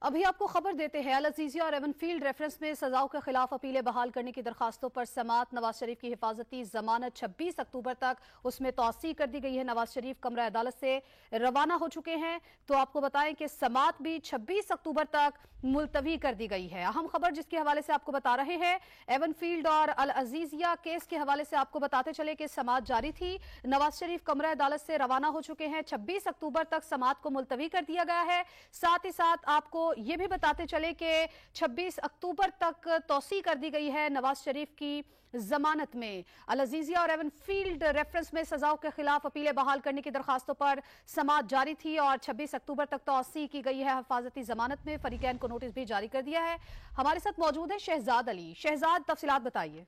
ابھی آپ کو خبر دیتے ہیں، العزیزیہ اور ایون فیلڈ ریفرنس میں سزاؤں کے خلاف اپیلیں بحال کرنے کی درخواستوں پر سماعت۔ نواز شریف کی حفاظتی ضمانت 26 اکتوبر تک اس میں توسیع کر دی گئی ہے۔ نواز شریف کمرہ عدالت سے روانہ ہو چکے ہیں، تو آپ کو بتائیں کہ سماعت بھی 26 اکتوبر تک ملتوی کر دی گئی ہے۔ اہم خبر جس کے حوالے سے آپ کو بتا رہے ہیں، ایون فیلڈ اور العزیزیہ کیس کے حوالے سے آپ کو بتاتے چلے کہ سماعت جاری تھی۔ نواز شریف کمرہ عدالت سے روانہ ہو چکے ہیں، 26 اکتوبر تک سماعت کو ملتوی کر دیا گیا ہے۔ ساتھ ہی ساتھ آپ کو یہ بھی بتاتے چلے کہ 26 اکتوبر تک توسیع کر دی گئی ہے نواز شریف کی ضمانت میں۔ العزیزیہ اور ایون فیلڈ ریفرنس میں سزاؤں کے خلاف اپیلیں بحال کرنے کی درخواستوں پر سماعت جاری تھی اور 26 اکتوبر تک توسیع کی گئی ہے حفاظتی ضمانت میں۔ فریقین کو نوٹس بھی جاری کر دیا ہے۔ ہمارے ساتھ موجود ہے شہزاد علی۔ شہزاد، تفصیلات بتائیے۔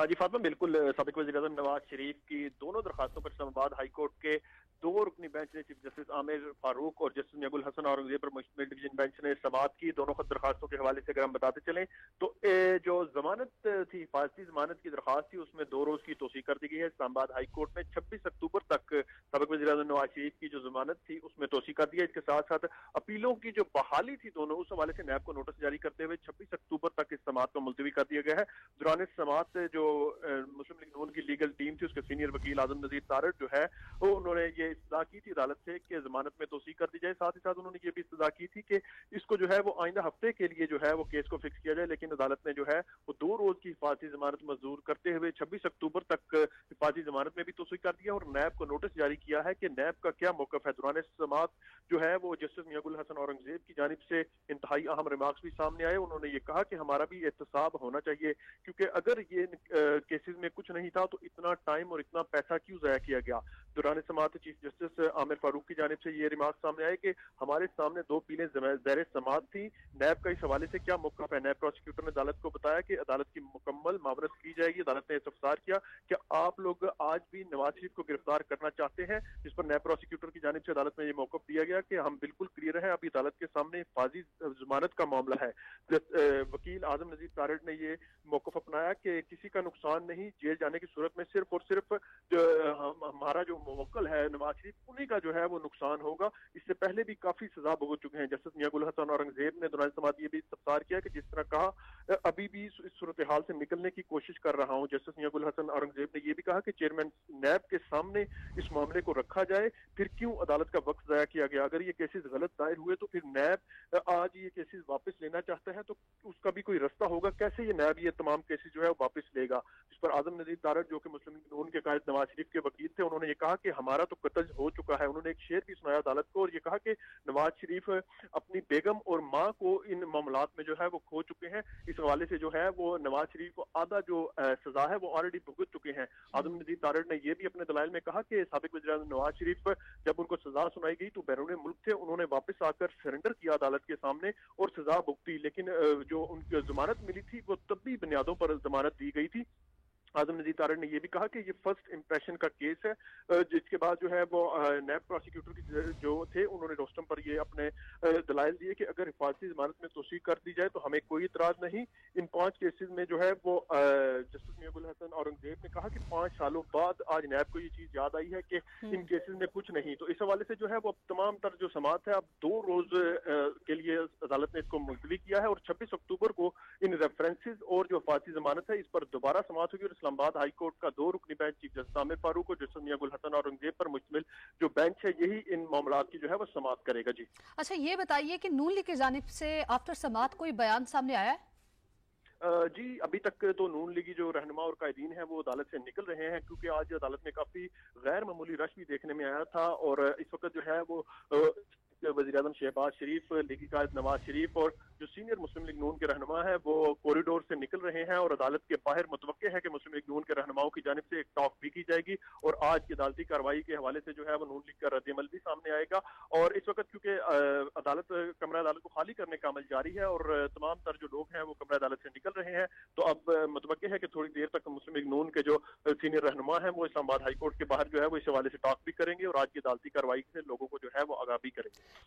جی فاطمہ، بالکل سابق وزیر اعظم نواز شریف کی دونوں درخواستوں پر اسلام آباد ہائی کورٹ کے دو رکنی بینچ نے چیف جسٹس عامر فاروق اور جسٹس میاں الحسن اورنگزیب پر مشتمل ڈویژن بینچ نے سماعت کی۔ دونوں درخواستوں کے حوالے سے اگر ہم بتاتے چلیں تو جو ضمانت تھی، حفاظتی ضمانت کی درخواست تھی، اس میں 2 روز کی توسیع کر دی گئی ہے۔ اسلام آباد ہائی کورٹ میں 26 اکتوبر تک سابق وزیر اعظم نواز شریف کی جو ضمانت تھی اس میں توسیع کر دی ہے۔ اس کے ساتھ ساتھ اپیلوں کی جو بحالی تھی دونوں، اس حوالے سے نیب کو نوٹس جاری کرتے ہوئے 26 اکتوبر تک اس سماعت کو ملتوی کر دیا گیا ہے۔ دوران سماعت جو مسلم لیگ نون کی لیگل ٹیم تھی، اس کے سینئر وکیل اعظم نذیر تارڑ جو ہے وہ انہوں نے یہ استدعا کی تھی عدالت سے کہ ضمانت میں توسیع کر دی جائے۔ ساتھ ہی ساتھ انہوں نے یہ بھی استدعا کی تھی کہ اس کو جو ہے وہ آئندہ ہفتے کے لیے جو ہے وہ کیس کو فکس کیا جائے، لیکن عدالت نے جو ہے وہ 2 روز کی حفاظتی ضمانت منظور کرتے ہوئے 26 اکتوبر تک حفاظتی ضمانت میں بھی توسیع کر دیا اور نیب کو نوٹس جاری کیا ہے کہ نیب کا کیا موقف ہے۔ دوران سماعت جو ہے وہ جسٹس میاں الحسن اورنگزیب کی جانب سے انتہائی اہم ریمارکس بھی سامنے آئے۔ انہوں نے یہ کہا کہ ہمارا بھی احتساب ہونا چاہیے، کیونکہ اگر یہ کیسز میں کچھ نہیں تھا تو اتنا ٹائم اور اتنا پیسہ کیوں ضائع کیا گیا۔ دوران سماعت چیف جسٹس عامر فاروق کی جانب سے یہ ریمارک سامنے آئے کہ ہمارے سامنے 2 اپیلیں زیر سماعت تھیں، نیب کا اس حوالے سے کیا موقف ہے۔ نیب پروسیکیوٹر نے عدالت کو بتایا کہ عدالت کی مکمل معاونت کی جائے گی۔ عدالت نے استفسار کیا کہ آپ لوگ آج بھی نواز شریف کو گرفتار کرنا چاہتے ہیں، جس پر نیب پروسیکیوٹر کی جانب سے عدالت میں یہ موقف دیا گیا کہ ہم بالکل کلیئر ہیں، ابھی عدالت کے سامنے حفاظتی ضمانت کا معاملہ ہے۔ وکیل اعظم نذیر تارڑ نے یہ موقف اپنایا کہ کسی کا نقصان نہیں، جیل جانے کی صورت میں صرف اور صرف ہمارا جو موکل ہے نواز شریف انہی کا جو ہے وہ نقصان ہوگا۔ اس سے پہلے بھی کافی سزا بھگت چکے ہیں۔ جسٹس میاں الحسن اورنگزیب نے دوران سماعت یہ بھی استفسار کیا کہ جس طرح کہا ابھی بھی اس صورتحال سے نکلنے کی کوشش کر رہا ہوں۔ جسٹس میاں الحسن اورنگزیب نے یہ بھی کہا کہ چیئرمین نیب کے سامنے اس معاملے کو رکھا جائے، پھر کیوں عدالت کا وقت ضائع کیا گیا۔ اگر یہ کیسز غلط دائر ہوئے تو پھر نیب آج یہ کیسز واپس لینا چاہتا ہے تو اس کا بھی کوئی رستہ ہوگا، کیسے یہ نیب یہ تمام کیسز جو ہے واپس لے گا۔ اس پر اعظم نذیر تارڑ جو کہ مسلم لیگ نون کے قائد نواز شریف کے وکیل تھے، انہوں نے یہ کہا کہ ہمارا تو قتل ہو چکا ہے۔ انہوں نے ایک شعر بھی سنایا عدالت کو اور یہ کہا کہ نواز شریف اپنی بیگم اور ماں کو ان معاملات میں جو ہے وہ کھو چکے ہیں۔ اس حوالے سے جو ہے وہ نواز شریف کو آدھا جو سزا ہے وہ آلریڈی بھگت چکے ہیں۔ اعظم نذیر تارڑ نے یہ بھی اپنے دلائل میں کہا کہ سابق وزیر اعظم نواز شریف جب ان کو سزا سنائی گئی تو بیرون ملک تھے، انہوں نے واپس آ کر سرنڈر کیا عدالت کے سامنے اور سزا بھگتی، لیکن جو ان کی ضمانت ملی تھی وہ طبی بنیادوں پر ضمانت دی گئی تھی۔ اعظم نذیر تارڑ نے یہ بھی کہا کہ یہ فرسٹ امپریشن کا کیس ہے، جس کے بعد جو ہے وہ نیب پروسیکیوٹر کی جو تھے انہوں نے روسٹم پر یہ اپنے دلائل دیے کہ اگر حفاظتی ضمانت میں توسیع کر دی جائے تو ہمیں کوئی اعتراض نہیں۔ ان 5 کیسز میں جو ہے وہ جسٹس میاں الحسن اورنگزیب نے کہا کہ 5 سالوں بعد آج نیب کو یہ چیز یاد آئی ہے کہ ان کیسز میں کچھ نہیں، تو اس حوالے سے جو ہے وہ تمام تر جو سماعت ہے اب 2 روز کے لیے عدالت نے اس کو ملتوی کیا ہے اور 26 اکتوبر کو ان ریفرنسز اور جو حفاظتی ضمانت ہے اس پر دوبارہ سماعت ہوگی اور اسلام آباد ہائی کورٹ کا 2 رکنی بینچ چیف جسٹس عامر فاروق اور جسٹس میاں الحسن اورنگزیب پر مشتمل جو بینچ ہے یہی ان معاملات کی جو ہے وہ سماعت کرے گا۔ جی اچھا، یہ بتائیے کہ نون لیگ کی جانب سے آفٹر سماعت کوئی بیان سامنے آیا ہے؟ جی ابھی تک تو نون لیگی جو رہنما اور قائدین ہیں وہ عدالت سے نکل رہے ہیں، کیونکہ آج عدالت میں کافی غیر معمولی رش بھی دیکھنے میں آیا تھا اور اس وقت جو ہے وہ وزیر اعظم شہباز شریف، لیگی قائد نواز شریف اور جو سینئر مسلم لیگ نون کے رہنما ہے وہ کوریڈور سے نکل رہے ہیں اور عدالت کے باہر متوقع ہے کہ مسلم لیگ نون کے رہنماؤں کی جانب سے ایک ٹاک بھی کی جائے گی اور آج کی عدالتی کارروائی کے حوالے سے جو ہے وہ نون لیگ کا رد عمل بھی سامنے آئے گا۔ اور اس وقت کیونکہ کمرہ عدالت کو خالی کرنے کا عمل جاری ہے اور تمام تر جو لوگ ہیں وہ کمرہ عدالت سے نکل رہے ہیں، تو اب متوقع ہے کہ تھوڑی دیر تک مسلم لیگ نون کے جو سینئر رہنما ہیں وہ اسلام آباد ہائی کورٹ کے باہر جو ہے وہ اس حوالے سے ٹاک بھی کریں گے اور آج کی عدالتی کارروائی سے لوگوں کو جو ہے وہ آگاہ بھی کریں گے۔